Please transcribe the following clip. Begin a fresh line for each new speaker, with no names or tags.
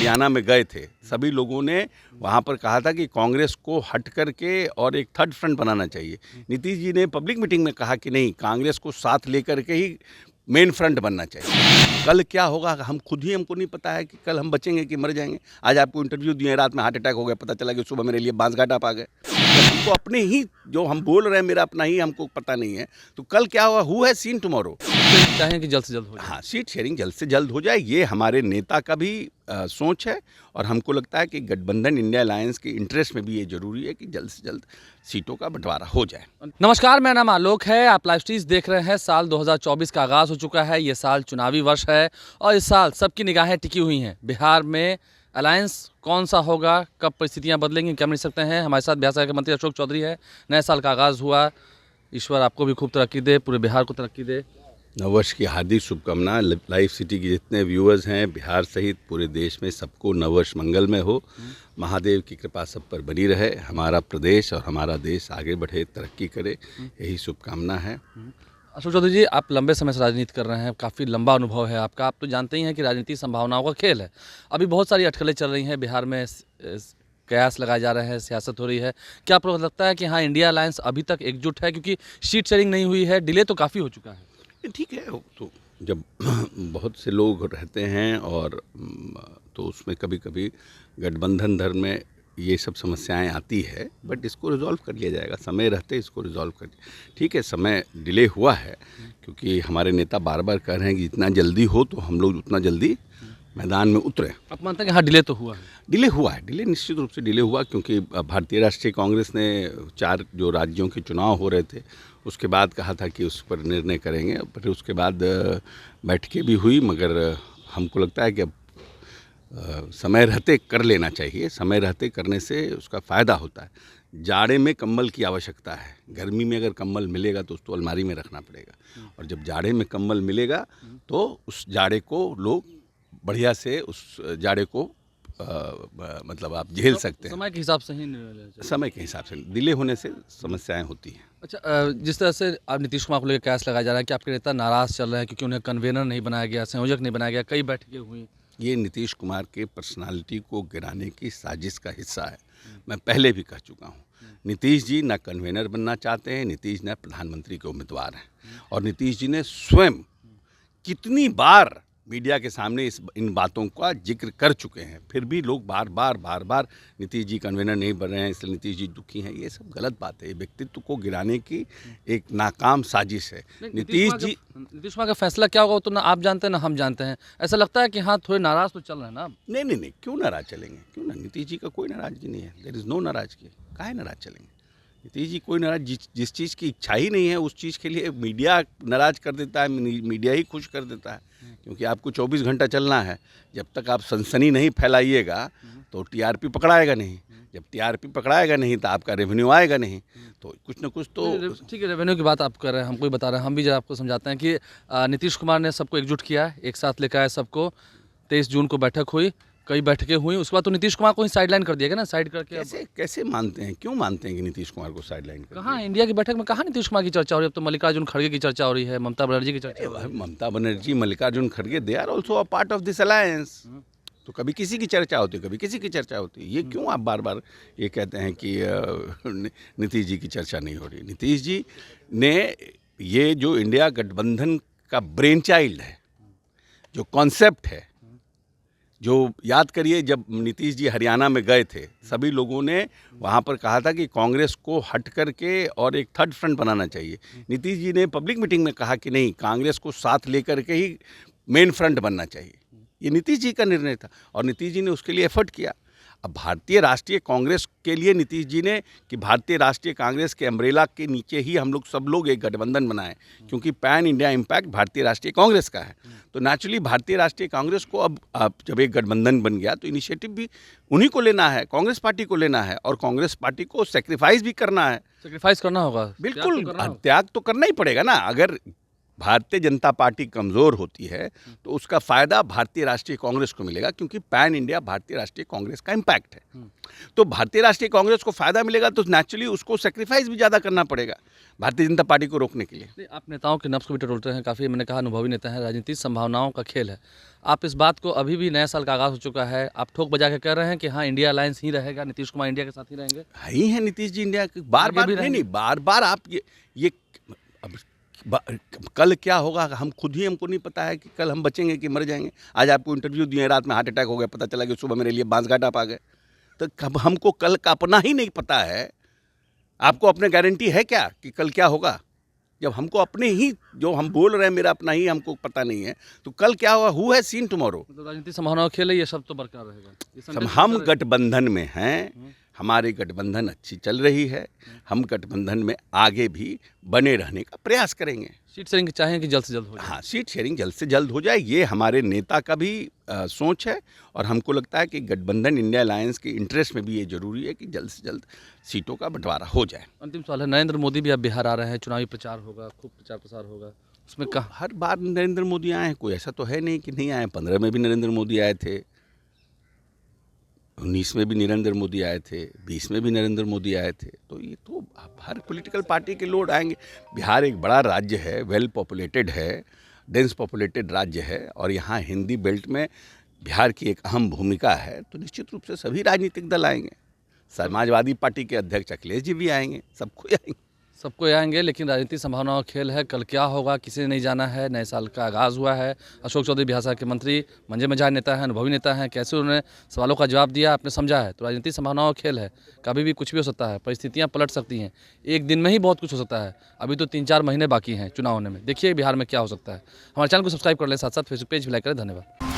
हरियाणा में गए थे, सभी लोगों ने वहाँ पर कहा था कि कांग्रेस को हट करके और एक थर्ड फ्रंट बनाना चाहिए। नीतीश जी ने पब्लिक मीटिंग में कहा कि नहीं, कांग्रेस को साथ लेकर के ही मेन फ्रंट बनना चाहिए। कल क्या होगा हम खुद ही, हमको नहीं पता है कि कल हम बचेंगे कि मर जाएंगे। आज आपको इंटरव्यू दिए, रात में हार्ट अटैक हो गया, पता चला कि सुबह मेरे लिए बांसघाट आप आ गए। तो हमको अपने ही जो हम बोल रहे हैं, मेरा अपना ही हमको पता नहीं है, तो कल क्या होगा, हु हैज सीन टुमारो।
चाहें कि जल्द से जल्द हो जाए।
हाँ, सीट शेयरिंग जल्द से जल्द हो जाए, ये हमारे नेता का भी सोच है। और हमको लगता है कि गठबंधन इंडिया अलायंस के इंटरेस्ट में भी ये जरूरी है कि जल्द से जल्द सीटों का बंटवारा हो जाए।
नमस्कार, मेरा नाम आलोक है। आप लाइव स्ट्रीज देख रहे हैं। साल 2024 का आगाज़ हो चुका है। ये साल चुनावी वर्ष है और इस साल सबकी निगाहें टिकी हुई हैं। बिहार में अलायंस कौन सा होगा, कब परिस्थितियां बदलेंगी, क्या मिल सकते हैं। हमारे साथ बिहार सरकार के मंत्री अशोक चौधरी है। नए साल का आगाज़ हुआ, ईश्वर आपको भी खूब तरक्की दे, पूरे बिहार को तरक्की दे।
नववर्ष की हार्दिक शुभकामनाएं। लाइव सिटी के जितने व्यूअर्स हैं बिहार सहित पूरे देश में, सबको नववर्ष मंगलमय हो। महादेव की कृपा सब पर बनी रहे, हमारा प्रदेश और हमारा देश आगे बढ़े, तरक्की करे, यही शुभकामना है।
अशोक चौधरी जी, आप लंबे समय से राजनीति कर रहे हैं, काफ़ी लंबा अनुभव है आपका। आप तो जानते ही हैं कि राजनीति संभावनाओं का खेल है। अभी बहुत सारी अटकलें चल रही हैं बिहार में, कयास लगाए जा रहे हैं, सियासत हो रही है। क्या आपको लगता है कि हाँ, इंडिया अलायंस अभी तक एकजुट है? क्योंकि सीट शेयरिंग नहीं हुई है, डिले तो काफ़ी हो चुका है।
ठीक है, तो जब बहुत से लोग रहते हैं और तो उसमें कभी कभी गठबंधन धर्म में ये सब समस्याएं आती है, बट इसको रिजॉल्व कर लिया जाएगा, समय रहते इसको रिजॉल्व कर। ठीक है, समय डिले हुआ है क्योंकि हमारे नेता बार बार कह रहे हैं कि जितना जल्दी हो तो हम लोग उतना जल्दी मैदान में उतरे।
आप मानते हैं कि हाँ, डिले तो हुआ है?
डिले हुआ है, डिले निश्चित रूप से डिले हुआ क्योंकि भारतीय राष्ट्रीय कांग्रेस ने 4 जो राज्यों के चुनाव हो रहे थे उसके बाद कहा था कि उस पर निर्णय करेंगे। फिर उसके बाद बैठकें भी हुई, मगर हमको लगता है कि अब समय रहते कर लेना चाहिए। समय रहते करने से उसका फ़ायदा होता है। जाड़े में कंबल की आवश्यकता है, गर्मी में अगर कंबल मिलेगा तो उसको अलमारी में रखना पड़ेगा, और जब जाड़े में कंबल मिलेगा तो उस जाड़े को लोग बढ़िया से उस जाड़े को मतलब आप झेल सकते हैं।
समय के हिसाब से ही निर्णय लेना चाहिए।
समय के हिसाब से डिले होने से समस्याएं होती हैं।
अच्छा, जिस तरह से आप नीतीश कुमार को लेकर कयास लगाया जा रहा है कि आपके नेता नाराज़ चल रहे हैं क्योंकि उन्हें कन्वेनर नहीं बनाया गया, संयोजक नहीं बनाया गया, कई बैठकें हुई।
ये नीतीश कुमार के पर्सनालिटी को गिराने की साजिश का हिस्सा है। मैं पहले भी कह चुका हूँ, नीतीश जी ना कन्वेनर बनना चाहते हैं, नीतीश ना प्रधानमंत्री के उम्मीदवार हैं। और नीतीश जी ने स्वयं कितनी बार मीडिया के सामने इन बातों का जिक्र कर चुके हैं, फिर भी लोग बार बार नीतीश जी कन्वेनर नहीं बन रहे हैं इसलिए नीतीश जी दुखी हैं। ये सब गलत बात है, ये व्यक्तित्व को गिराने की एक नाकाम साजिश है। नीतीश
कुमार का फैसला क्या होगा वो तो ना आप जानते हैं ना हम जानते हैं। ऐसा लगता है कि हाँ, थोड़े नाराज़ तो चल रहे हैं ना।
नहीं, क्यों नाराज चलेंगे, क्यों ना। नीतीश जी का कोई नाराजगी नहीं है, देयर इज़ नो नाराजगी। काहे नाराज चलेंगे? नीतीश जी कोई नाराज, जिस चीज़ की इच्छा ही नहीं है उस चीज़ के लिए मीडिया नाराज कर देता है, मीडिया ही खुश कर देता है। क्योंकि आपको 24 घंटा चलना है, जब तक आप सनसनी नहीं फैलाइएगा तो टीआरपी पकड़ाएगा नहीं, जब टीआरपी पकड़ाएगा नहीं तो आपका रेवेन्यू आएगा नहीं, तो कुछ ना कुछ तो।
ठीक है, रेवेन्यू की बात आप कर रहे हैं, हमको ही बता रहे हैं, हम भी जरा आपको समझाते हैं कि नीतीश कुमार ने सबको एकजुट किया, एक साथ लेकर आए सबको। 23 जून को बैठक हुई, कई बैठकें हुई, उसके बाद तो नीतीश कुमार को ही साइडलाइन कर दिया गया ना, साइड करके।
कैसे मानते हैं, क्यों मानते हैं कि नीतीश कुमार को साइडलाइन कर?
कहाँ इंडिया की बैठक में कहाँ नीतीश कुमार की चर्चा हो रही है? अब तो मल्लिकार्जुन खड़गे की चर्चा हो रही है, ममता बनर्जी की चर्चा हो रही है।
ममता बनर्जी, मल्लिकार्जुन खड़गे, they are also a part of this alliance. तो कभी किसी की चर्चा होती है, कभी किसी की चर्चा होती है। ये क्यों आप बार बार ये कहते हैं कि नीतीश जी की चर्चा नहीं हो रही? नीतीश जी ने ये जो इंडिया गठबंधन का ब्रेन चाइल्ड है, जो कॉन्सेप्ट है, जो याद करिए जब नीतीश जी हरियाणा में गए थे, सभी लोगों ने वहाँ पर कहा था कि कांग्रेस को हट करके और एक थर्ड फ्रंट बनाना चाहिए। नीतीश जी ने पब्लिक मीटिंग में कहा कि नहीं, कांग्रेस को साथ लेकर के ही मेन फ्रंट बनना चाहिए। ये नीतीश जी का निर्णय था और नीतीश जी ने उसके लिए एफर्ट किया। अब भारतीय राष्ट्रीय कांग्रेस के लिए नीतीश जी ने कि भारतीय राष्ट्रीय कांग्रेस के अम्ब्रेला के नीचे ही हम लोग सब लोग एक गठबंधन बनाएं, क्योंकि पैन इंडिया इम्पैक्ट भारतीय राष्ट्रीय कांग्रेस का है। तो नेचुरली भारतीय राष्ट्रीय कांग्रेस को अब जब एक गठबंधन बन गया तो इनिशिएटिव भी उन्हीं को लेना है, कांग्रेस पार्टी को लेना है, और कांग्रेस पार्टी को सेक्रीफाइस भी करना है।
सेक्रीफाइस करना होगा,
बिल्कुल, त्याग तो करना ही पड़ेगा ना। अगर भारतीय जनता पार्टी कमज़ोर होती है तो उसका फ़ायदा भारतीय राष्ट्रीय कांग्रेस को मिलेगा, क्योंकि पैन इंडिया भारतीय राष्ट्रीय कांग्रेस का इम्पैक्ट है। तो भारतीय राष्ट्रीय कांग्रेस को फ़ायदा मिलेगा तो नेचुरली उसको सेक्रीफाइस भी ज़्यादा करना पड़ेगा भारतीय जनता पार्टी को रोकने के लिए।
नहीं, आप नेताओं के नब्ज़ को भी टटोलते हैं, काफ़ी मैंने कहा अनुभवी नेता हैं, राजनीति संभावनाओं का खेल है। आप इस बात को, अभी भी नया साल का आगाज़ हो चुका है, आप ठोक बजा के कह रहे हैं कि हाँ इंडिया अलायंस ही रहेगा, नीतीश कुमार इंडिया के साथ ही रहेंगे?
ही है नीतीश जी इंडिया के, बार बार नहीं, बार बार आप ये अब कल क्या होगा हम खुद ही, हमको नहीं पता है कि कल हम बचेंगे कि मर जाएंगे। आज आपको इंटरव्यू दिए, रात में हार्ट अटैक हो गया, पता चला कि सुबह मेरे लिए बांसघाट आप आ गए। तो हमको कल का अपना ही नहीं पता है। आपको अपने गारंटी है क्या कि कल क्या होगा? जब हमको अपने ही, जो हम बोल रहे हैं मेरा अपना ही हमको पता नहीं है, तो कल क्या होगा? Who has seen tomorrow.
मतलब राजनीति संभावनाओं का खेल है, ये सब तो बरकरार रहेगा। ये संदेश
हम
बरकरार
गठबंधन में हैं, हमारी गठबंधन अच्छी चल रही है, हम गठबंधन में आगे भी बने रहने का प्रयास करेंगे।
सीट शेयरिंग चाहें कि जल्द से जल्द हो जाए?
हाँ, सीट शेयरिंग जल्द से जल्द हो जाए, ये हमारे नेता का भी सोच है, और हमको लगता है कि गठबंधन इंडिया अलायंस के इंटरेस्ट में भी ये जरूरी है कि जल्द से जल्द सीटों का बंटवारा हो जाए।
अंतिम सवाल है, नरेंद्र मोदी भी अब बिहार आ रहे हैं, चुनावी प्रचार होगा, खूब प्रचार प्रसार होगा, उसमें कहाँ?
हर बार नरेंद्र मोदी आए हैं, कोई ऐसा तो है नहीं कि नहीं आए। 15 में भी नरेंद्र मोदी आए थे, 19 में भी नरेंद्र मोदी आए थे, 20 में भी नरेंद्र मोदी आए थे। तो ये तो हर पॉलिटिकल पार्टी के लोग आएंगे। बिहार एक बड़ा राज्य है, वेल पॉपुलेटेड है, डेंस पॉपुलेटेड राज्य है, और यहाँ हिंदी बेल्ट में बिहार की एक अहम भूमिका है। तो निश्चित रूप से सभी राजनीतिक दल आएंगे, समाजवादी पार्टी के अध्यक्ष अखिलेश जी भी आएंगे, सबको आएंगे।
सबको आएंगे, लेकिन राजनीतिक संभावनाओं का खेल है, कल क्या होगा किसी ने नहीं जाना है। नए साल का आगाज़ हुआ है। अशोक चौधरी बिहार के मंत्री, मंजे मजाज नेता हैं, अनुभवी नेता हैं, कैसे उन्होंने सवालों का जवाब दिया, आपने समझा है। तो राजनीतिक संभावनाओं का खेल है, कभी भी कुछ भी हो सकता है, परिस्थितियाँ पलट सकती हैं, एक दिन में ही बहुत कुछ हो सकता है। अभी तो 3-4 महीने बाकी हैं चुनाव होने में, देखिए बिहार में क्या हो सकता है। हमारे चैनल को सब्सक्राइब कर लें, साथ साथ फेसबुक पेज भी लाइक करें। धन्यवाद।